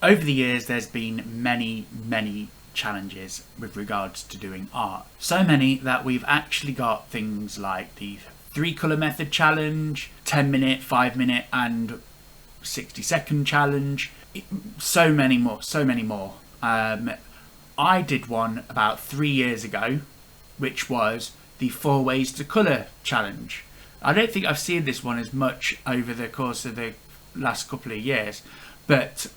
Over the years, there's been many challenges with regards to doing art. So many that we've actually got things like the 3-colour method challenge, 10-minute, 5-minute and 60-second challenge. So many more. I did one about 3 years ago, which was the 4 ways to colour challenge. I don't think I've seen this one as much over the course of the last couple of years, but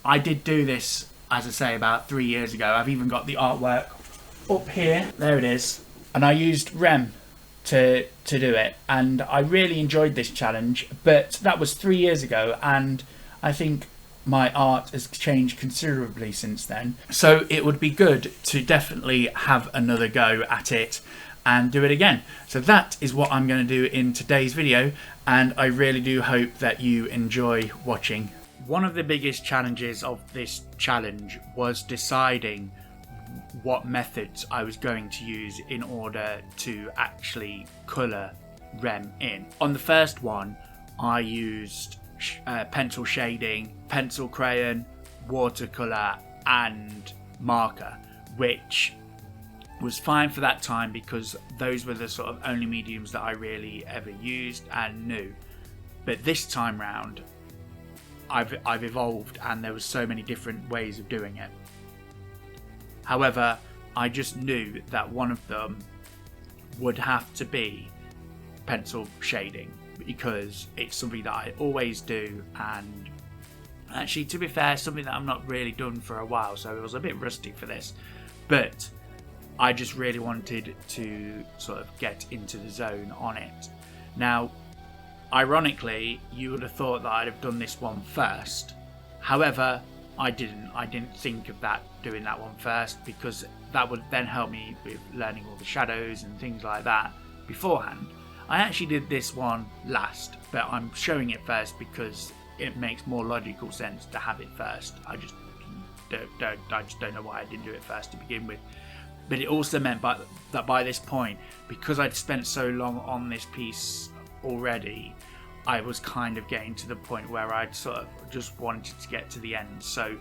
I did do this, as I say, about 3 years ago. I've even got the artwork up here. There it is. And I used Rem to do it, and I really enjoyed this challenge, but that was 3 years ago, and I think my art has changed considerably since then. So it would be good to definitely have another go at it and do it again. So that is what I'm going to do in today's video, and I really do hope that you enjoy watching. One of the biggest challenges of this challenge was deciding what methods I was going to use in order to actually colour Rem in. On the first one, I used pencil shading, pencil crayon, watercolour and marker, which was fine for that time because those were the sort of only mediums that I really ever used and knew. But this time round, I've evolved, and there was so many different ways of doing it. However, I just knew that one of them would have to be pencil shading, because it's something that I always do, and actually, to be fair, something that I've not really done for a while, so it was a bit rusty for this, but I just really wanted to sort of get into the zone on it. Now, ironically, you would have thought that I'd have done this one first. However, I didn't think of doing that one first, because that would then help me with learning all the shadows and things like that beforehand. I actually did this one last, but I'm showing it first because it makes more logical sense to have it first. I just don't know why I didn't do it first to begin with. But it also meant that by this point, because I'd spent so long on this piece already, I was kind of getting to the point where I'd sort of just wanted to get to the end. So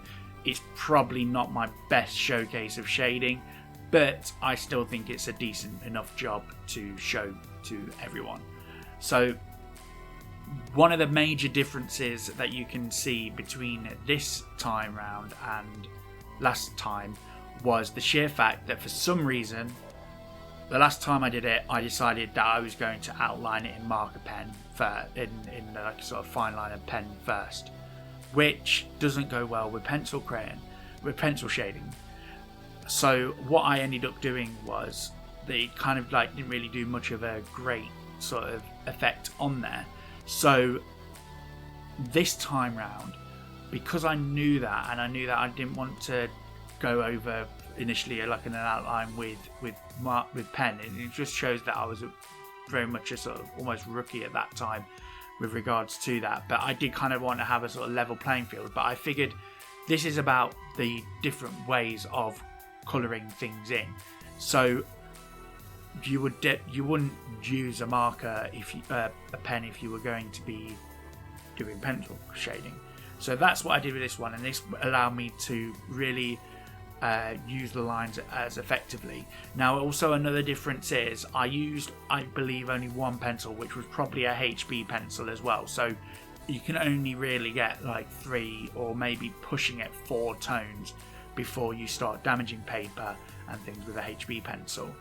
it's probably not my best showcase of shading, but I still think it's a decent enough job to show to everyone. So one of the major differences that you can see between this time round and last time was the sheer fact that for some reason, the last time I did it, I decided that I was going to outline it in marker pen in like sort of fine liner pen first, which doesn't go well with pencil shading. So what I ended up doing was they kind of like didn't really do much of a great sort of effect on there. So this time round, because I knew that, and I knew that I didn't want to go over initially like an outline with pen, it just shows that I was very much a sort of almost rookie at that time with regards to that. But I did kind of want to have a sort of level playing field, but I figured this is about the different ways of colouring things in. So you wouldn't use a marker a pen if you were going to be doing pencil shading. So that's what I did with this one, and this allowed me to really use the lines as effectively. Now, also another difference is I used, I believe, only one pencil, which was probably a HB pencil as well. So you can only really get like 3 or maybe pushing it 4 tones before you start damaging paper and things with a HB pencil.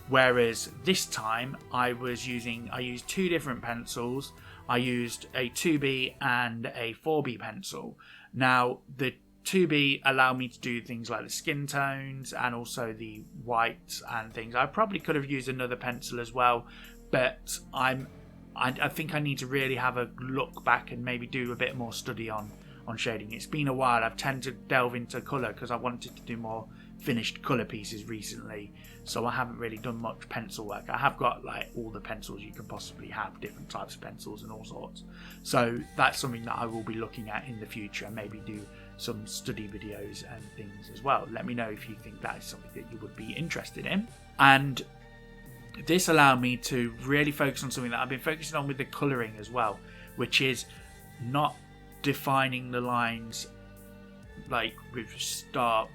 Whereas this time I used 2 different pencils. I used a 2B and a 4B pencil. Now the 2B allowed me to do things like the skin tones and also the whites and things. I probably could have used another pencil as well, but I think I need to really have a look back and maybe do a bit more study on shading. It's been a while. I've tended to delve into colour because I wanted to do more finished colour pieces recently, so I haven't really done much pencil work. I have got like all the pencils you can possibly have, different types of pencils and all sorts, so that's something that I will be looking at in the future, and maybe do some study videos and things as well. Let me know if you think that is something that you would be interested in. And this allowed me to really focus on something that I've been focusing on with the colouring as well, which is not defining the lines like with stark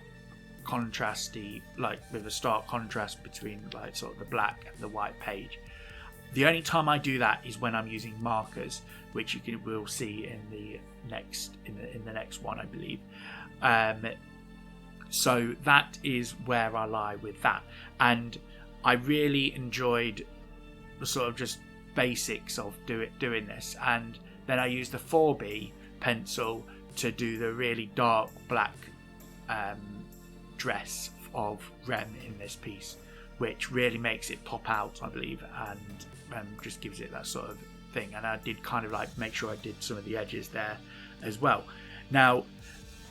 contrasty, like with a stark contrast between like sort of the black and the white page. The only time I do that is when I'm using markers, which will see in the next one, I believe. So that is where I lie with that, and I really enjoyed the sort of just basics of doing this. And then I use the 4B pencil to do the really dark black dress of Rem in this piece, which really makes it pop out, I believe, and just gives it that sort of thing. And I did kind of like make sure I did some of the edges there as well. Now,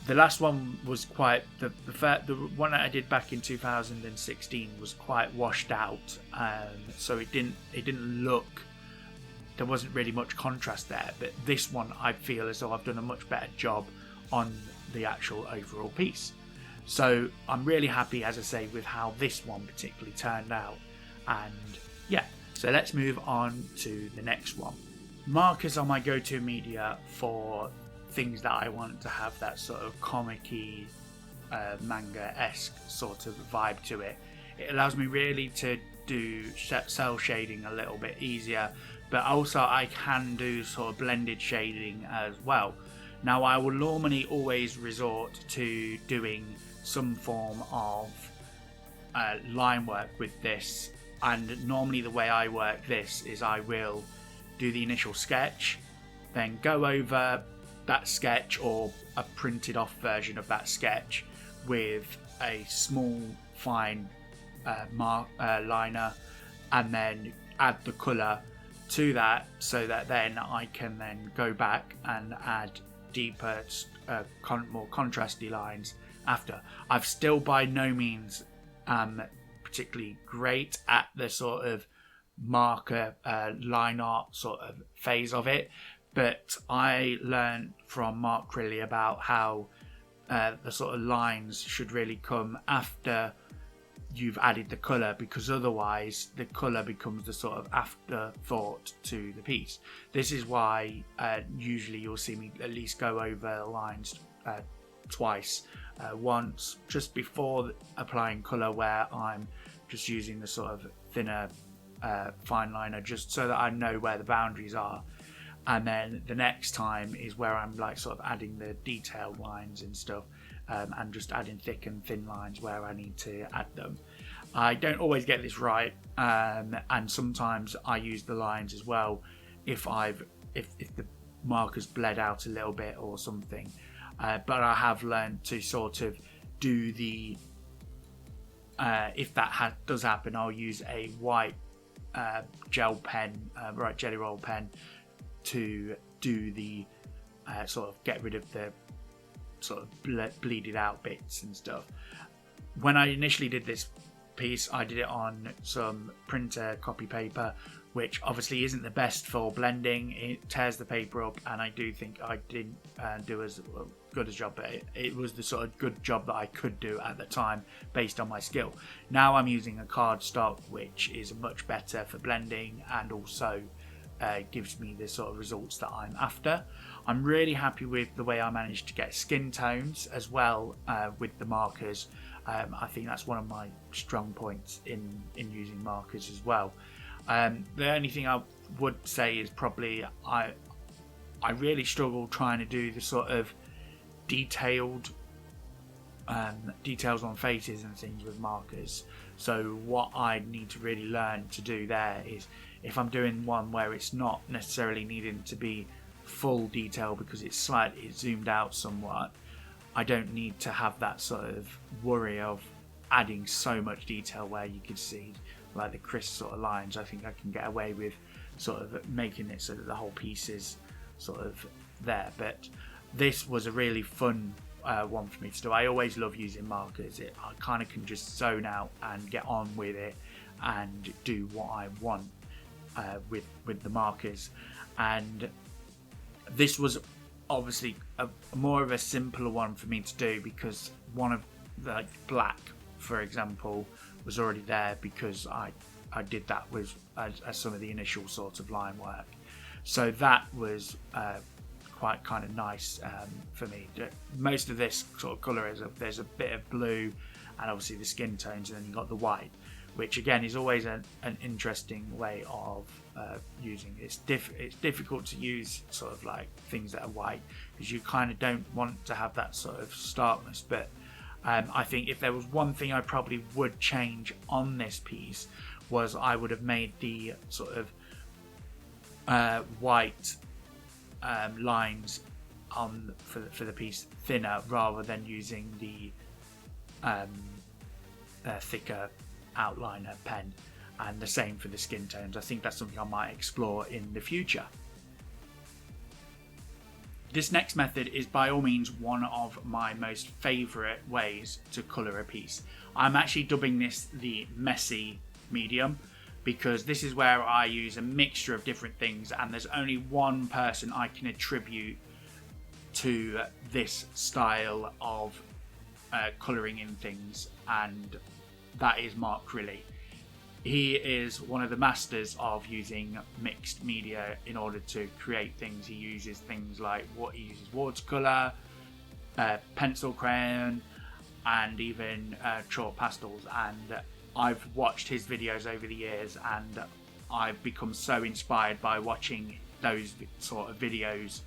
the last one was quite the one that I did back in 2016 was quite washed out, so it didn't look. There wasn't really much contrast there, but this one I feel as though I've done a much better job on the actual overall piece. So I'm really happy, as I say, with how this one particularly turned out. And yeah, so let's move on to the next one. Markers are my go-to media for things that I want to have that sort of comic-y, manga-esque sort of vibe to it. It allows me really to do cell shading a little bit easier, but also I can do sort of blended shading as well. Now, I will normally always resort to doing some form of line work with this, and normally the way I work this is I will do the initial sketch, then go over that sketch or a printed off version of that sketch with a small fine liner, and then add the colour to that, so that then I can then go back and add deeper, more contrasty lines after. I've still by no means particularly great at the sort of marker line art sort of phase of it, but I learned from Mark Crilly about how the sort of lines should really come after you've added the colour, because otherwise the colour becomes the sort of afterthought to the piece. This is why usually you'll see me at least go over the lines twice. Once just before applying colour, where I'm just using the sort of thinner fine liner just so that I know where the boundaries are, and then the next time is where I'm like sort of adding the detailed lines and stuff, and just adding thick and thin lines where I need to add them. I don't always get this right, and sometimes I use the lines as well if the marker's bled out a little bit or something, but I have learned to sort of do the if that does happen, I'll use a white jelly roll pen to do the sort of get rid of the sort of bleeded out bits and stuff. When I initially did this piece, I did it on some printer copy paper, which obviously isn't the best for blending. It tears the paper up, and I do think I didn't do as good a job, but it was the sort of good job that I could do at the time based on my skill. Now I'm using a cardstock, which is much better for blending and also gives me the sort of results that I'm after. I'm really happy with the way I managed to get skin tones as well with the markers. I think that's one of my strong points in using markers as well. The only thing I would say is probably I really struggle trying to do the sort of details on faces and things with markers. So what I need to really learn to do there is, if I'm doing one where it's not necessarily needing to be full detail because it's slightly zoomed out somewhat, I don't need to have that sort of worry of adding so much detail where you can see like the crisp sort of lines. I think I can get away with sort of making it so that the whole piece is sort of there. But this was a really fun one for me to do. I always love using markers. I kind of can just zone out and get on with it and do what I want with the markers. And this was obviously more of a simpler one for me to do, because one of the black, for example, was already there because I did that with as some of the initial sort of line work. So that was quite kind of nice for me. Most of this sort of colour there's a bit of blue and obviously the skin tones, and then you've got the white, which again is always an interesting way of using. It's difficult to use sort of like things that are white because you kind of don't want to have that sort of starkness. But I think if there was one thing I probably would change on this piece was I would have made the sort of white lines on for the piece thinner rather than using the thicker outliner pen, and the same for the skin tones. I think that's something I might explore in the future. This next method is by all means one of my most favourite ways to colour a piece. I'm actually dubbing this the messy medium because this is where I use a mixture of different things, and there's only one person I can attribute to this style of colouring in things, and that is Mark Crilly. He is one of the masters of using mixed media in order to create things. He uses things like watercolour, pencil crayon, and even chalk pastels. And I've watched his videos over the years, and I've become so inspired by watching those sort of videos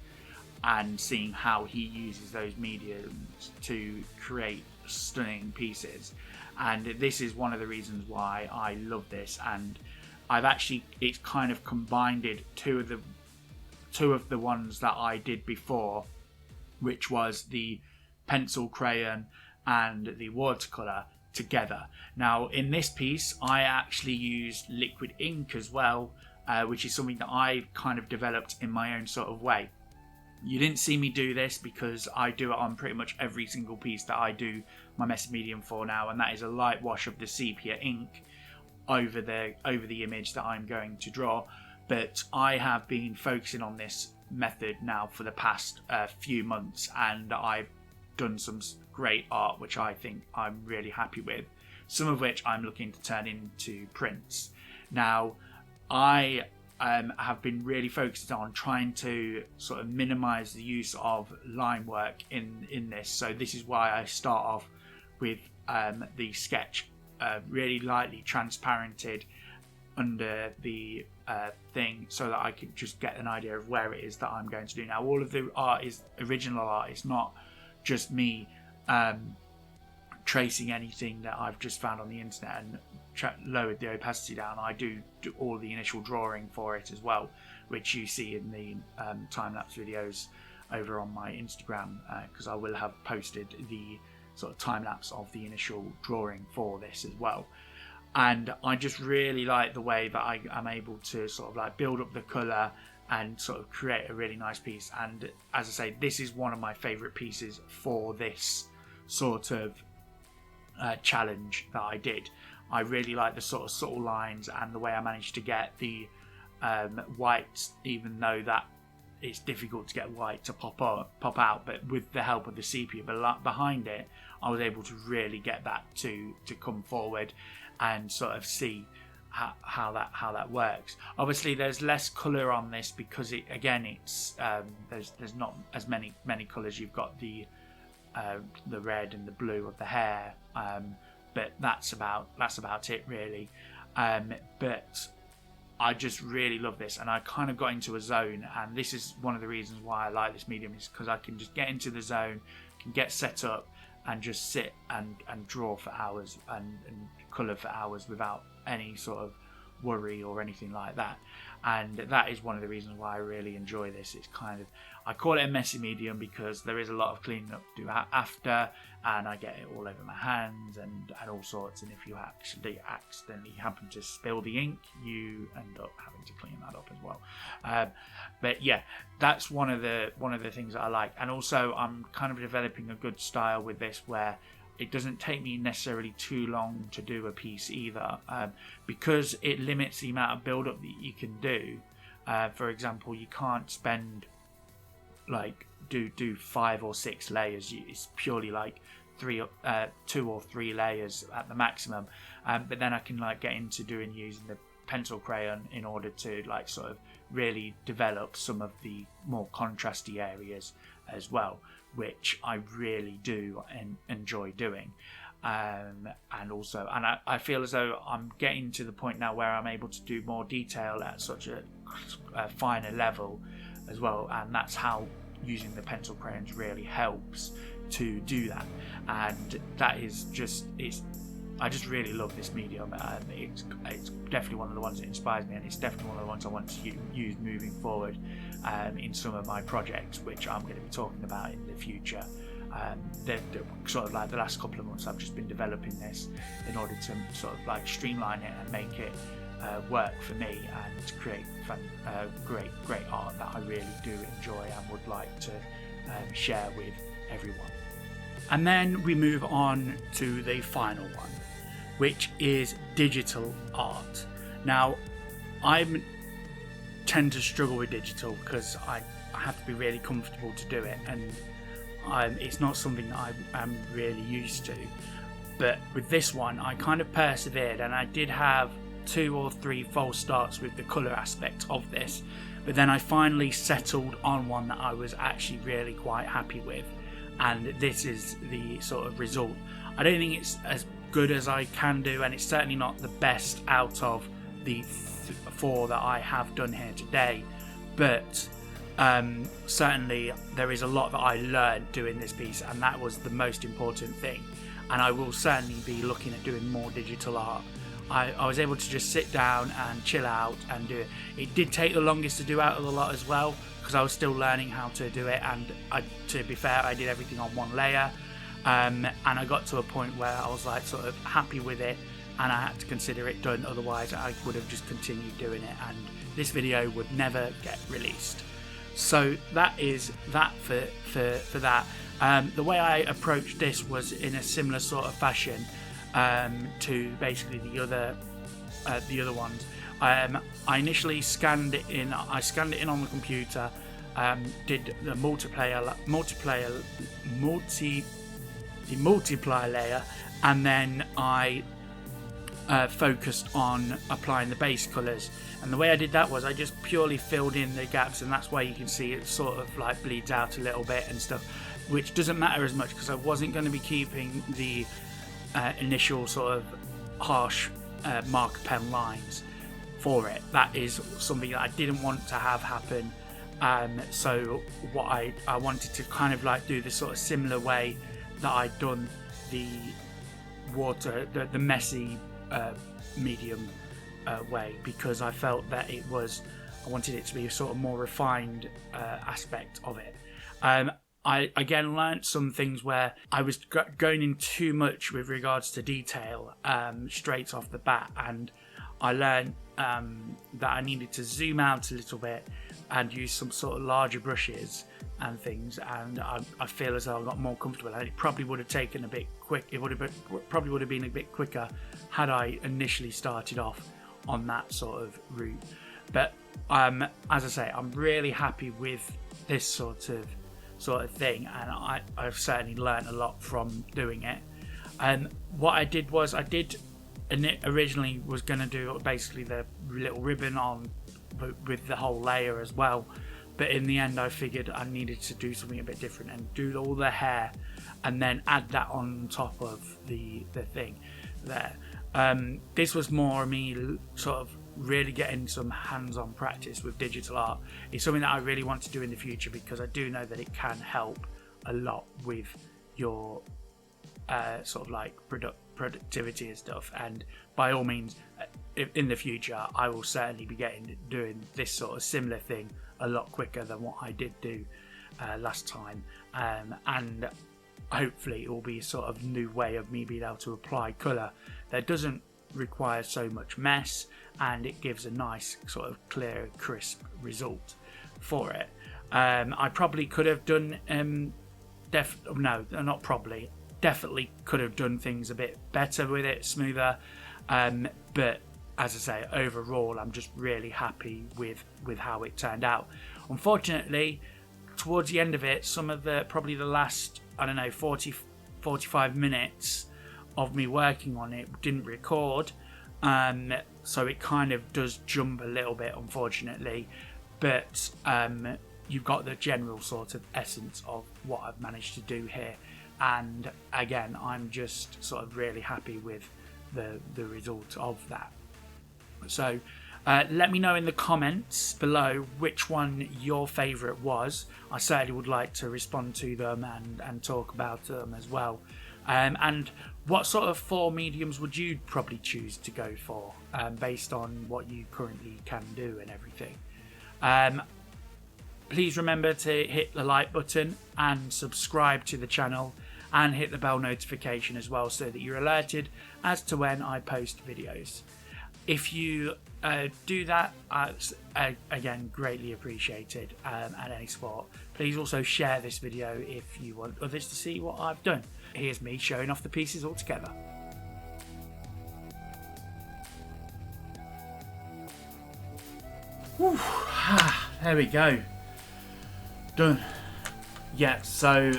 and seeing how he uses those mediums to create stunning pieces. And this is one of the reasons why I love this, and it's kind of combined two of the ones that I did before, which was the pencil crayon and the watercolour together. Now in this piece I actually used liquid ink as well, which is something that I've kind of developed in my own sort of way. You didn't see me do this because I do it on pretty much every single piece that I do my messy medium for now, and that is a light wash of the sepia ink over the image that I'm going to draw. But I have been focusing on this method now for the past few months, and I've done some great art which I think I'm really happy with, some of which I'm looking to turn into prints. Now I have been really focused on trying to sort of minimize the use of line work in this. So this is why I start off with the sketch really lightly transparented under the thing, so that I can just get an idea of where it is that I'm going to do. Now all of the art is original art. It's not just me tracing anything that I've just found on the internet and lowered the opacity down. I do all the initial drawing for it as well, which you see in the time-lapse videos over on my Instagram, because I will have posted the sort of time-lapse of the initial drawing for this as well. And I just really like the way that I am able to sort of like build up the colour and sort of create a really nice piece. And as I say, this is one of my favourite pieces for this sort of challenge that I did. I really like the sort of subtle lines and the way I managed to get the white, even though that it's difficult to get white to pop out, but with the help of the sepia behind it, I was able to really get that to come forward and sort of see how that works. Obviously there's less colour on this because it's there's not as many colours. You've got the red and the blue of the hair, but that's about it really. But I just really love this, and I kind of got into a zone, and this is one of the reasons why I like this medium, is because I can just get into the zone, can get set up and just sit and draw for hours and colour for hours without any sort of worry or anything like that. And that is one of the reasons why I really enjoy this. It's kind of, I call it a messy medium because there is a lot of cleaning up to do after, and I get it all over my hands and all sorts, and if you actually accidentally happen to spill the ink, you end up having to clean that up as well. But yeah, that's one of the things that I like. And also I'm kind of developing a good style with this where it doesn't take me necessarily too long to do a piece either, because it limits the amount of build-up that you can do. For example, you can't spend like do 5 or 6 layers. It's purely like 2 or 3 layers at the maximum. But then I can like get into using the pencil crayon in order to like sort of really develop some of the more contrasty areas as well, which I really do enjoy doing. And I feel as though I'm getting to the point now where I'm able to do more detail at such a finer level as well, and that's how using the pencil crayons really helps to do that. And that is just, I just really love this medium, and it's definitely one of the ones that inspires me, and it's definitely one of the ones I want to use moving forward in some of my projects, which I'm going to be talking about in the future. Sort of like the last couple of months, I've just been developing this in order to sort of like streamline it and make it work for me, and to create great art that I really do enjoy and would like to share with everyone. And then we move on to the final one, which is digital art. Now, I tend to struggle with digital because I have to be really comfortable to do it, and it's not something that I'm really used to. But with this one, I kind of persevered, and I did have 2 or 3 false starts with the colour aspect of this, but then I finally settled on one that I was actually really quite happy with, and this is the sort of result. I don't think it's as good as I can do, and it's certainly not the best out of the 4 that I have done here today, but certainly there is a lot that I learned doing this piece, and that was the most important thing. And I will certainly be looking at doing more digital art. I was able to just sit down and chill out and do it. It did take the longest to do out of the lot as well, because I was still learning how to do it, and to be fair, I did everything on one layer, and I got to a point where I was like sort of happy with it, and I had to consider it done, otherwise I would have just continued doing it and this video would never get released. So that is that for that. The way I approached this was in a similar sort of fashion to basically the other ones. I initially scanned it in. I scanned it in on the computer. Did the multiply layer, and then I focused on applying the base colours. And the way I did that was I just purely filled in the gaps, and that's why you can see it sort of like bleeds out a little bit and stuff, which doesn't matter as much because I wasn't going to be keeping the initial sort of harsh marker pen lines for it. That is something that I didn't want to have happen. So what I wanted to kind of like do this sort of similar way that I'd done the water, the messy medium way, because I felt that I wanted it to be a sort of more refined aspect of it. I again learnt some things where I was going in too much with regards to detail straight off the bat, and I learned that I needed to zoom out a little bit and use some sort of larger brushes and things, and I feel as though I got more comfortable, and it probably would have taken a bit quick. It probably would have been a bit quicker had I initially started off on that sort of route. But as I say, I'm really happy with this sort of thing, and I've certainly learned a lot from doing it. And what I did was originally was going to do basically the little ribbon on with the whole layer as well, but in the end I figured I needed to do something a bit different and do all the hair and then add that on top of the thing there. This was more me sort of really getting some hands-on practice with digital art. It's something that I really want to do in the future, because I do know that it can help a lot with your sort of like productivity and stuff. And by all means, in the future I will certainly be doing this sort of similar thing a lot quicker than what I did do last time, and hopefully it will be a sort of new way of me being able to apply colour that doesn't require so much mess, and it gives a nice sort of clear, crisp result for it. I probably could have done definitely could have done things a bit better with it, smoother, but as I say, overall I'm just really happy with how it turned out. Unfortunately, towards the end of it, some of probably the last 45 minutes of me working on it didn't record, so it kind of does jump a little bit, unfortunately. but you've got the general sort of essence of what I've managed to do here. And again, I'm just sort of really happy with the result of that. So let me know in the comments below which one your favourite was. I certainly would like to respond to them and talk about them as well. And what sort of 4 mediums would you probably choose to go for, based on what you currently can do and everything. Please remember to hit the like button and subscribe to the channel, and hit the bell notification as well, so that you're alerted as to when I post videos. If you do that, again, greatly appreciated, and any support. Please also share this video if you want others to see what I've done. Here's me showing off the pieces all together. Whew. There we go. Done. Yeah, so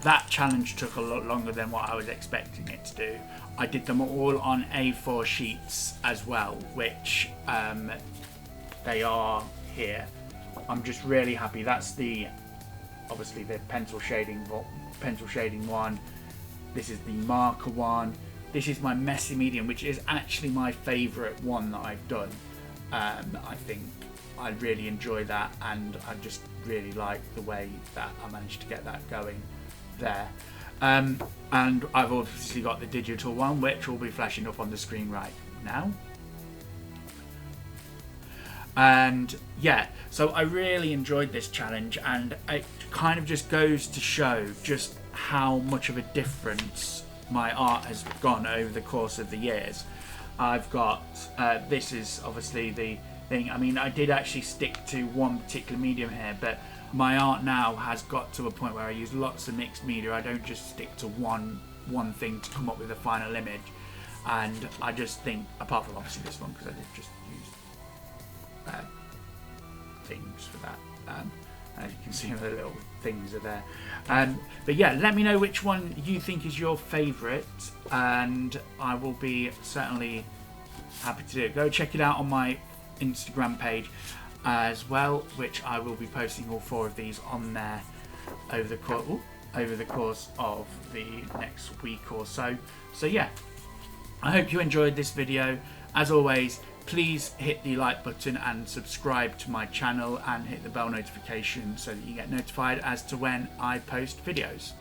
that challenge took a lot longer than what I was expecting it to do. I did them all on A4 sheets as well, which they are here. I'm just really happy. That's obviously the pencil shading one. This is the marker one. This is my messy medium, which is actually my favourite one that I've done. I think I really enjoy that, and I just really like the way that I managed to get that going there. And I've obviously got the digital one, which will be flashing up on the screen right now. And yeah, so I really enjoyed this challenge, and it kind of just goes to show just how much of a difference my art has gone over the course of the years. I've got this is obviously the thing. I mean, I did actually stick to one particular medium here, but my art now has got to a point where I use lots of mixed media. I don't just stick to one thing to come up with a final image. And I just think, apart from obviously this one, because I did just use things for that. As you can see, the little things are there. But yeah, let me know which one you think is your favourite, and I will be certainly happy to do it. Go check it out on my Instagram page as well, which I will be posting all 4 of these on there over the course of the next week or so. So yeah, I hope you enjoyed this video. As always, please hit the like button and subscribe to my channel, and hit the bell notification so that you get notified as to when I post videos.